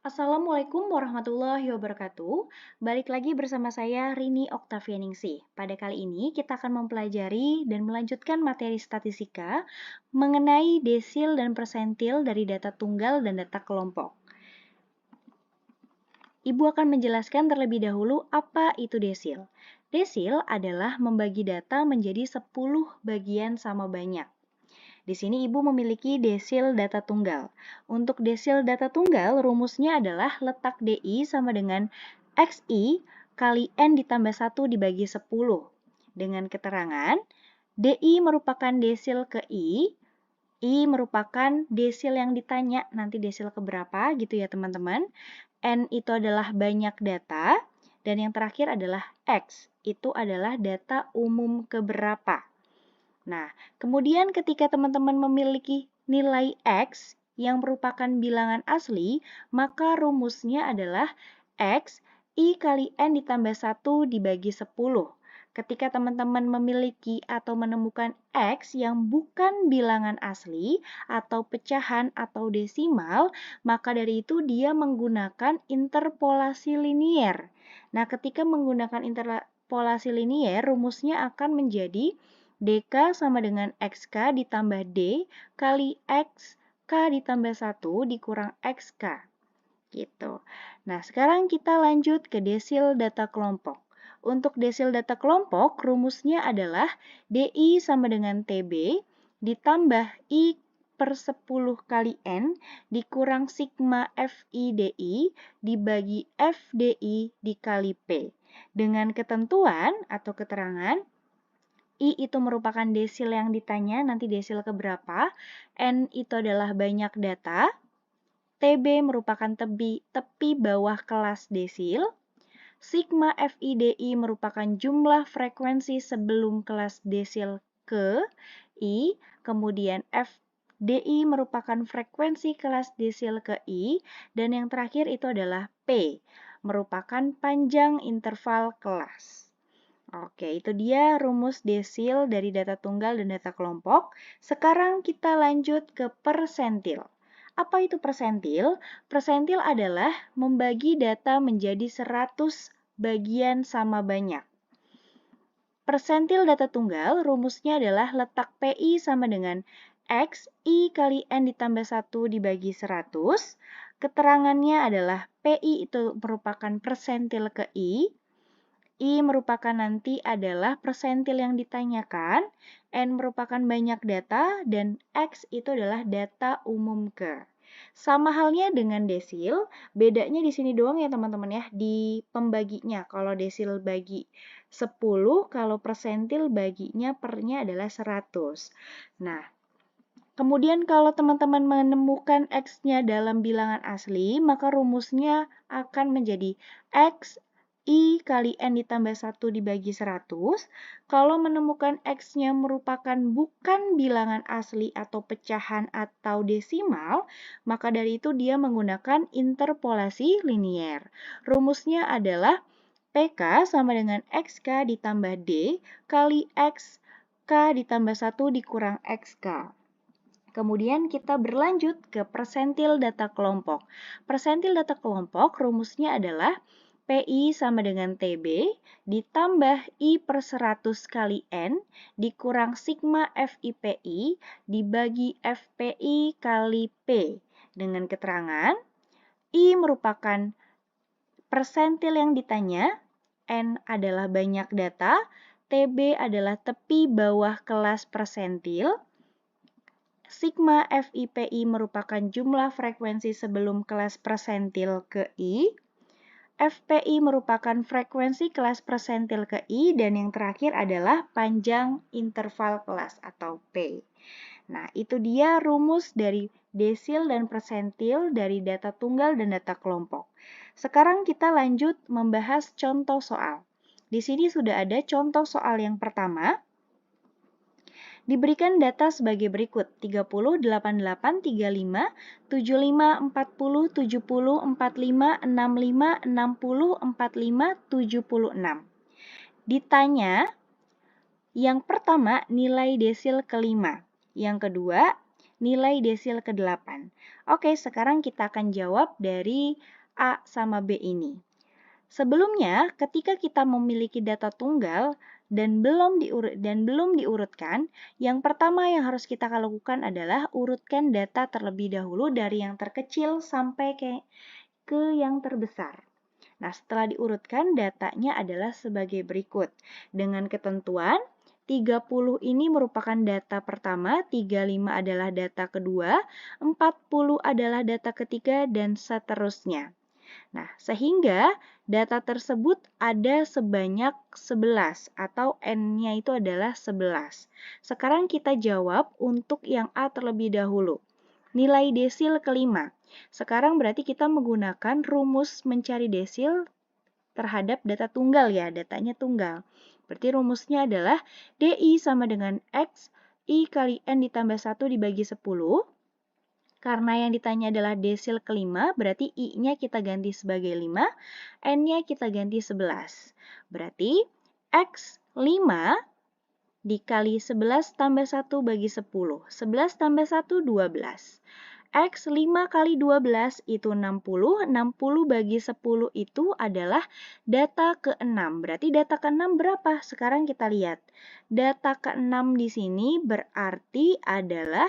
Assalamualaikum warahmatullahi wabarakatuh. Balik lagi bersama saya Rini Oktavianingsih. Pada kali ini kita akan mempelajari dan melanjutkan materi statistika mengenai desil dan persentil dari data tunggal dan data kelompok. Ibu akan menjelaskan terlebih dahulu apa itu desil. Desil adalah membagi data menjadi 10 bagian sama banyak. Di sini Ibu memiliki desil data tunggal. Untuk desil data tunggal, rumusnya adalah letak DI sama dengan XI kali N ditambah 1 dibagi 10. Dengan keterangan, DI merupakan desil ke I merupakan desil yang ditanya, nanti desil keberapa gitu ya teman-teman. N itu adalah banyak data, dan yang terakhir adalah X, itu adalah data umum keberapa. Nah, kemudian ketika teman-teman memiliki nilai X yang merupakan bilangan asli, maka rumusnya adalah X I kali N ditambah 1 dibagi 10. Ketika teman-teman memiliki atau menemukan X yang bukan bilangan asli atau pecahan atau desimal, maka dari itu dia menggunakan interpolasi linier. Nah, ketika menggunakan interpolasi linier, rumusnya akan menjadi DK sama dengan XK ditambah D kali XK ditambah 1 dikurang XK. Gitu. Nah, sekarang kita lanjut ke desil data kelompok. Untuk desil data kelompok, rumusnya adalah DI sama dengan TB ditambah I per 10 kali N dikurang sigma FIDI dibagi FDI dikali P. Dengan ketentuan atau keterangan, I itu merupakan desil yang ditanya, nanti desil keberapa. N itu adalah banyak data. TB merupakan tepi bawah kelas desil. Sigma FIDI merupakan jumlah frekuensi sebelum kelas desil ke I. Kemudian FDI merupakan frekuensi kelas desil ke I. Dan yang terakhir itu adalah P, merupakan panjang interval kelas. Oke, itu dia rumus desil dari data tunggal dan data kelompok. Sekarang kita lanjut ke persentil. Apa itu persentil? Persentil adalah membagi data menjadi 100 bagian sama banyak. Persentil data tunggal rumusnya adalah letak PI sama dengan X I kali N ditambah 1 dibagi 100. Keterangannya adalah PI itu merupakan persentil ke I merupakan nanti adalah persentil yang ditanyakan, N merupakan banyak data, dan X itu adalah data umum ke. Sama halnya dengan desil, bedanya di sini doang ya teman-teman ya, di pembaginya. Kalau desil bagi 10, kalau persentil baginya pernya adalah 100. Nah, kemudian kalau teman-teman menemukan X-nya dalam bilangan asli, maka rumusnya akan menjadi X I kali N ditambah 1 dibagi 100. Kalau menemukan X-nya merupakan bukan bilangan asli atau pecahan atau desimal, maka dari itu dia menggunakan interpolasi linier. Rumusnya adalah PK sama dengan XK ditambah D kali XK ditambah 1 dikurang XK. Kemudian kita berlanjut ke persentil data kelompok. Persentil data kelompok rumusnya adalah PI sama dengan TB ditambah I per 100 kali N dikurang sigma FIPI dibagi FPI kali P. Dengan keterangan, I merupakan persentil yang ditanya, N adalah banyak data, TB adalah tepi bawah kelas persentil, sigma FIPI merupakan jumlah frekuensi sebelum kelas persentil ke I, FPI merupakan frekuensi kelas persentil ke I, dan yang terakhir adalah panjang interval kelas atau P. Nah, itu dia rumus dari desil dan persentil dari data tunggal dan data kelompok. Sekarang kita lanjut membahas contoh soal. Di sini sudah ada contoh soal yang pertama. Diberikan data sebagai berikut, 30, 88, 35, 75, 40, 70, 45, 65, 60, 45, 76. Ditanya, yang pertama nilai desil ke-5, yang kedua nilai desil ke-8. Oke, sekarang kita akan jawab dari A sama B ini. Sebelumnya, ketika kita memiliki data tunggal dan belum diurutkan, yang pertama yang harus kita lakukan adalah urutkan data terlebih dahulu dari yang terkecil sampai ke yang terbesar. Nah, setelah diurutkan, datanya adalah sebagai berikut. Dengan ketentuan, 30 ini merupakan data pertama, 35 adalah data kedua, 40 adalah data ketiga, dan seterusnya. Nah, sehingga data tersebut ada sebanyak 11 atau N-nya itu adalah 11. Sekarang kita jawab untuk yang A terlebih dahulu. Nilai desil kelima. Sekarang berarti kita menggunakan rumus mencari desil terhadap data tunggal ya, datanya tunggal. Berarti rumusnya adalah DI sama dengan X, I kali N ditambah 1 dibagi 10. Karena yang ditanya adalah desil kelima, berarti I-nya kita ganti sebagai 5, N-nya kita ganti 11. Berarti X 5 dikali 11 tambah 1 bagi 10. 11 tambah 1, 12. X 5 kali 12 itu 60. 60 bagi 10 itu adalah data ke-6. Berarti data ke-6 berapa? Sekarang kita lihat. Data ke-6 di sini berarti adalah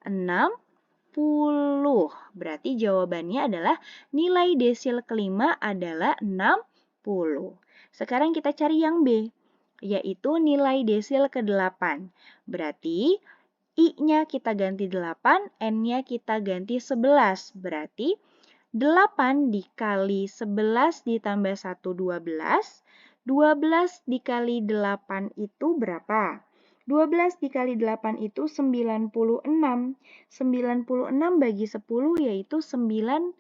60. Berarti jawabannya adalah nilai desil kelima adalah 60. Sekarang kita cari yang B, yaitu nilai desil ke-8. Berarti I-nya kita ganti 8, N-nya kita ganti 11. Berarti 8 dikali 11 ditambah 1, 12. 12 dikali 8 itu berapa? 12 dikali 8 itu 96. 96 bagi 10 yaitu 9,6.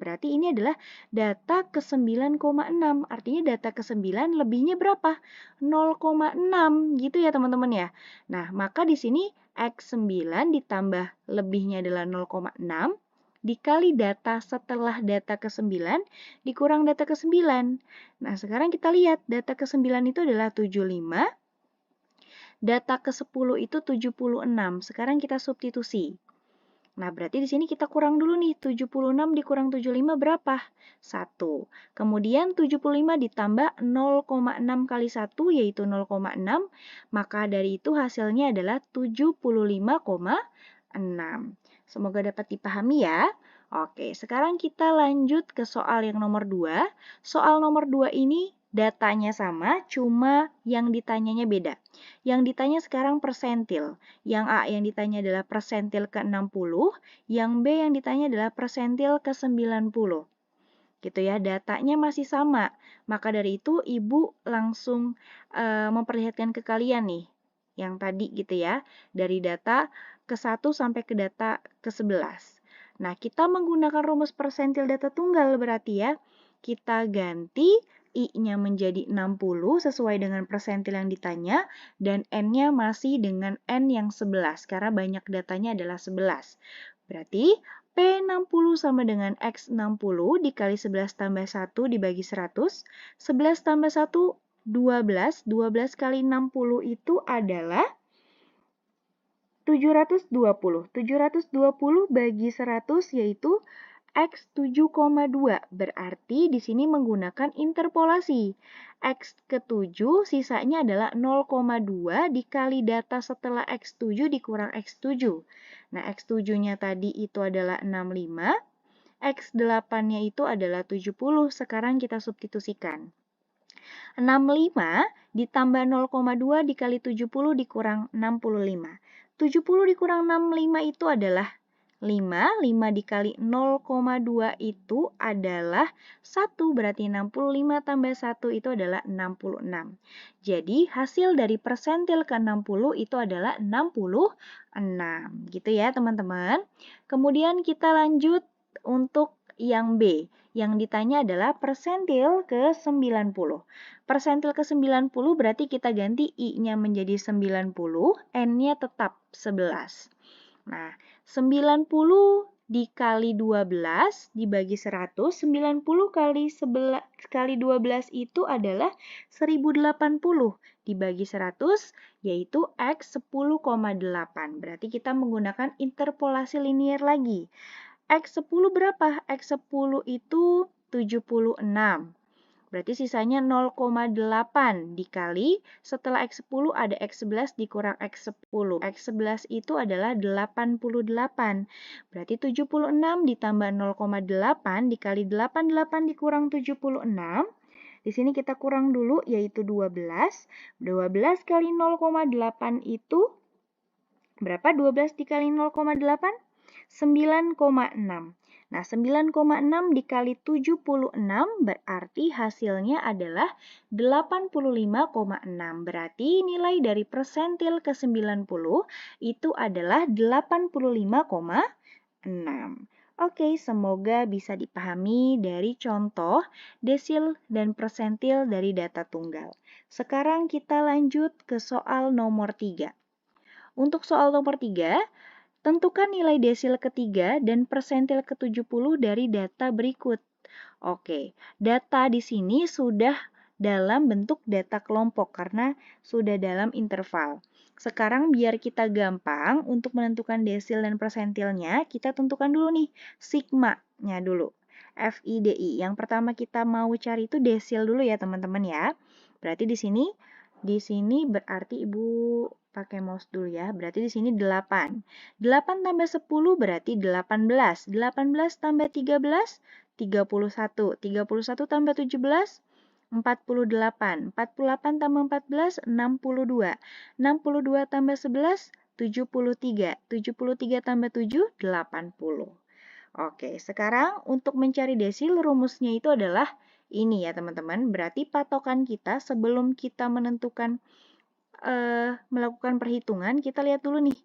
Berarti ini adalah data ke 9,6. Artinya data ke 9 lebihnya berapa? 0,6 gitu ya teman-teman ya. Nah, maka di sini X9 ditambah lebihnya adalah 0,6 dikali data setelah data ke-9 dikurang data ke-9. Nah, sekarang kita lihat data ke-9 itu adalah 75. Data ke-10 itu 76. Sekarang kita substitusi. Nah, berarti di sini kita kurang dulu nih. 76 dikurang 75 berapa? 1. Kemudian 75 ditambah 0,6 kali 1 yaitu 0,6. Maka dari itu hasilnya adalah 75,6. Semoga dapat dipahami ya. Oke, sekarang kita lanjut ke soal yang nomor 2. Soal nomor 2 ini datanya sama, cuma yang ditanyanya beda. Yang ditanya sekarang persentil. Yang A yang ditanya adalah persentil ke-60, yang B yang ditanya adalah persentil ke-90. Gitu ya, datanya masih sama. Maka dari itu Ibu langsung memperlihatkan ke kalian nih, yang tadi gitu ya, dari data ke-1 sampai ke data ke-11. Nah, kita menggunakan rumus persentil data tunggal berarti ya, kita ganti I-nya menjadi 60 sesuai dengan persentil yang ditanya, dan N-nya masih dengan N yang 11, karena banyak datanya adalah 11. Berarti P60 sama dengan X60 dikali 11 tambah 1 dibagi 100. 11 tambah 1, 12. 12 kali 60 itu adalah 720. 720 bagi 100 yaitu X 7,2. Berarti di sini menggunakan interpolasi. X ke-7 sisanya adalah 0,2 dikali data setelah X7 dikurang X7. Nah, X7-nya tadi itu adalah 65. X8-nya itu adalah 70. Sekarang kita substitusikan. 65 ditambah 0,2 dikali 70 dikurang 65. 70 dikurang 65 itu adalah 5. 5 dikali 0,2 itu adalah 1. Berarti 65 tambah 1 itu adalah 66. Jadi hasil dari persentil ke-60 itu adalah 66. Gitu ya teman-teman. Kemudian kita lanjut untuk yang B. Yang ditanya adalah persentil ke-90. Persentil ke-90 berarti kita ganti I-nya menjadi 90, N-nya tetap 11. Nah, 90 dikali 12 dibagi 100, 90 kali 11 kali 12 itu adalah 1080 dibagi 100 yaitu X 10,8. Berarti kita menggunakan interpolasi linier lagi. X10 berapa? X10 itu 76. Berarti sisanya 0,8 dikali setelah X10 ada X11 dikurang X10. X11 itu adalah 88. Berarti 76 ditambah 0,8 dikali 88 dikurang 76. Di sini kita kurang dulu yaitu 12. 12 kali 0,8 itu berapa? 12 dikali 0,8? 9,6. Nah, 9,6 dikali 76 berarti hasilnya adalah 85,6. Berarti nilai dari persentil ke 90 itu adalah 85,6. Oke, semoga bisa dipahami dari contoh desil dan persentil dari data tunggal. Sekarang kita lanjut ke soal nomor 3. Untuk soal nomor 3, tentukan nilai desil ketiga dan persentil ke-70 dari data berikut. Oke, data di sini sudah dalam bentuk data kelompok karena sudah dalam interval. Sekarang biar kita gampang untuk menentukan desil dan persentilnya, kita tentukan dulu nih sigma-nya dulu. FIDI. Yang pertama kita mau cari itu desil dulu ya teman-teman ya. Berarti di sini berarti Ibu pakai mouse dulu ya. Berarti di sini 8. 8 tambah 10 berarti 18. 18 tambah 13, 31. 31 tambah 17, 48. 48 tambah 14, 62. 62 tambah 11, 73. 73 tambah 7, 80. Oke, sekarang untuk mencari desil rumusnya itu adalah ini ya teman-teman. Berarti patokan kita sebelum kita menentukan melakukan perhitungan, kita lihat dulu nih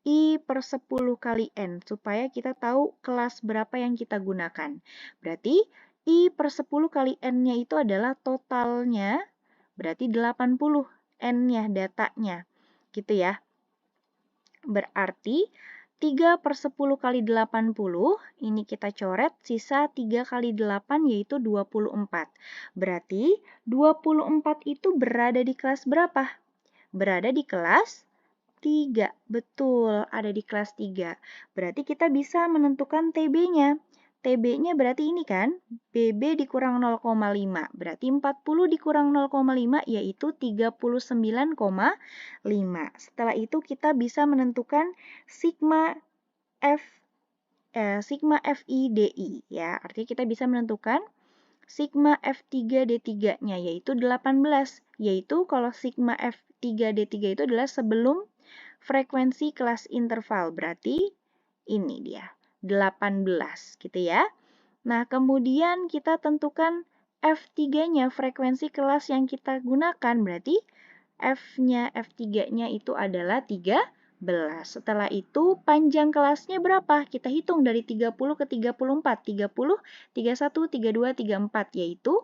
I per 10 kali N, supaya kita tahu kelas berapa yang kita gunakan. Berarti I per 10 kali N-nya itu adalah totalnya, berarti 80 N-nya, datanya. Gitu ya. Berarti 3 per 10 kali 80, ini kita coret, sisa 3 kali 8 yaitu 24. Berarti 24 itu berada di kelas berapa? Berada di kelas 3. Betul, ada di kelas 3. Berarti kita bisa menentukan TB-nya. TB-nya berarti ini kan, BB dikurang 0,5. Berarti 40 dikurang 0,5 yaitu 39,5. Setelah itu kita bisa menentukan sigma FIDI ya. Artinya kita bisa menentukan sigma F3D3-nya yaitu 18. Yaitu kalau sigma F3D3 itu adalah sebelum frekuensi kelas interval. Berarti ini dia, 18 gitu ya. Nah, kemudian kita tentukan F3-nya, frekuensi kelas yang kita gunakan. Berarti F3-nya itu adalah 13. Setelah itu panjang kelasnya berapa? Kita hitung dari 30 ke 34. 30, 31, 32, 34 yaitu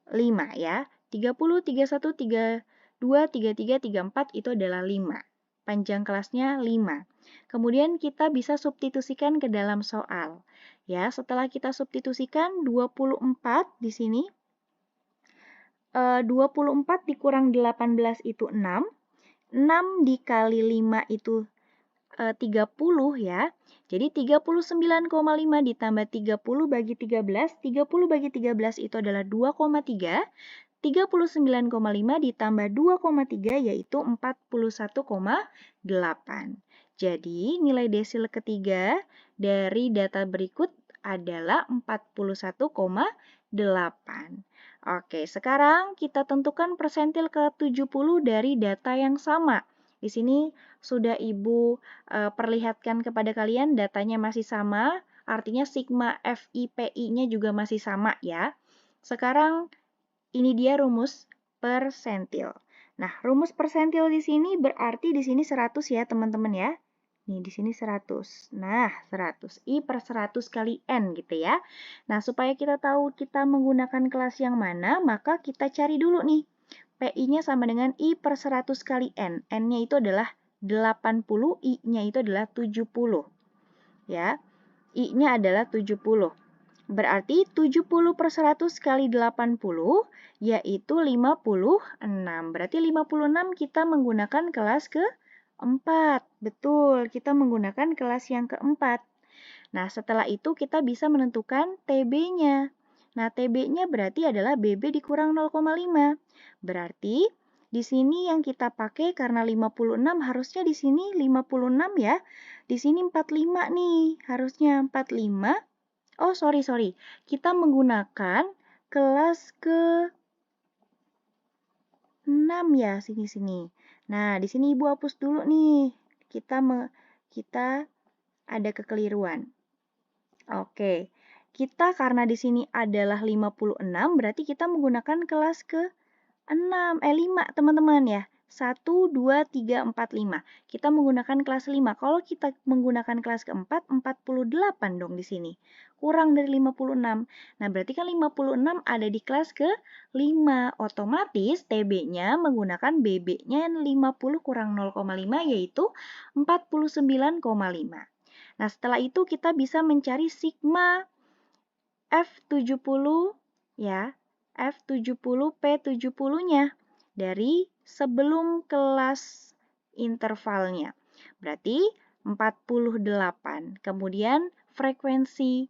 5 ya. 30, 31, 32, 33, 34 itu adalah 5. Panjang kelasnya 5. Kemudian kita bisa substitusikan ke dalam soal. Ya, setelah kita substitusikan 24 di sini 24 dikurang 18 itu 6. 6 dikali 5 itu 30 ya. Jadi 39,5 ditambah 30 bagi 13. 30 bagi 13 itu adalah 2,3. 39,5 ditambah 2,3 yaitu 41,8. Jadi nilai desil ketiga dari data berikut adalah 41,8. Oke, sekarang kita tentukan persentil ke-70 dari data yang sama. Di sini sudah Ibu perlihatkan kepada kalian datanya masih sama, artinya sigma FIPI-nya juga masih sama ya. Sekarang ini dia rumus persentil. Nah, rumus persentil di sini berarti di sini 100 ya teman-teman ya. Nih, di sini 100. Nah, 100. I per 100 kali N gitu ya. Nah, supaya kita tahu kita menggunakan kelas yang mana, maka kita cari dulu nih. PI-nya sama dengan I per 100 kali N. N-nya itu adalah 80, I-nya itu adalah 70. Ya, I-nya adalah 70. Berarti 70 per 100 kali 80 yaitu 56. Berarti 56 kita menggunakan kelas ke-4. Betul, kita menggunakan kelas yang keempat. Nah, setelah itu kita bisa menentukan TB-nya. Nah, TB-nya berarti adalah BB dikurang 0,5. Berarti di sini yang kita pakai karena 56 harusnya di sini 56 ya. Di sini 45 nih, harusnya 45. Oh, sorry. Kita menggunakan kelas ke 6 ya, sini. Nah, di sini Ibu hapus dulu nih. Kita ada kekeliruan. Oke. Kita karena di sini adalah 56, berarti kita menggunakan kelas ke 5, teman-teman ya. 1, 2, 3, 4, 5. Kita menggunakan kelas 5. Kalau kita menggunakan kelas keempat, 48 dong di sini. Kurang dari 56. Nah, berarti kan 56 ada di kelas ke 5. Otomatis TB-nya menggunakan BB-nya 50 kurang 0,5 yaitu 49,5. Nah, setelah itu kita bisa mencari sigma F70 ya, F70 P70-nya dari sebelum kelas intervalnya. Berarti 48. Kemudian frekuensi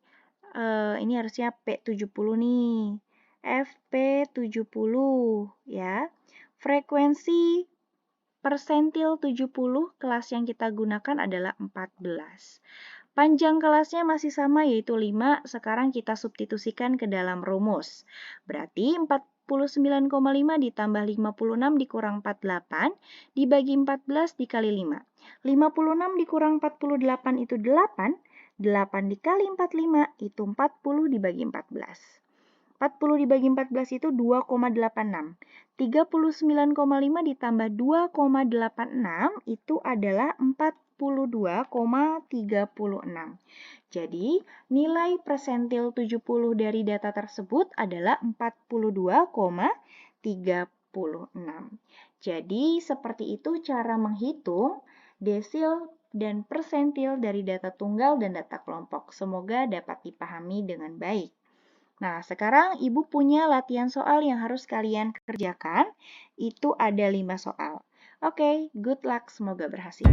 ini harusnya P70 nih. FP70 ya. Frekuensi persentil 70 kelas yang kita gunakan adalah 14. Panjang kelasnya masih sama yaitu 5, sekarang kita substitusikan ke dalam rumus. Berarti 49,5 ditambah 56 dikurang 48 dibagi 14 dikali 5. 56 dikurang 48 itu 8, 8 dikali 45 itu 40 dibagi 14. 40 dibagi 14 itu 2,86. 39,5 ditambah 2,86 itu adalah 42,36. Jadi, nilai persentil 70 dari data tersebut adalah 42,36. Jadi, seperti itu cara menghitung desil dan persentil dari data tunggal dan data kelompok. Semoga dapat dipahami dengan baik. Nah, sekarang Ibu punya latihan soal yang harus kalian kerjakan. Itu ada 5 soal. Oke, good luck. Semoga berhasil.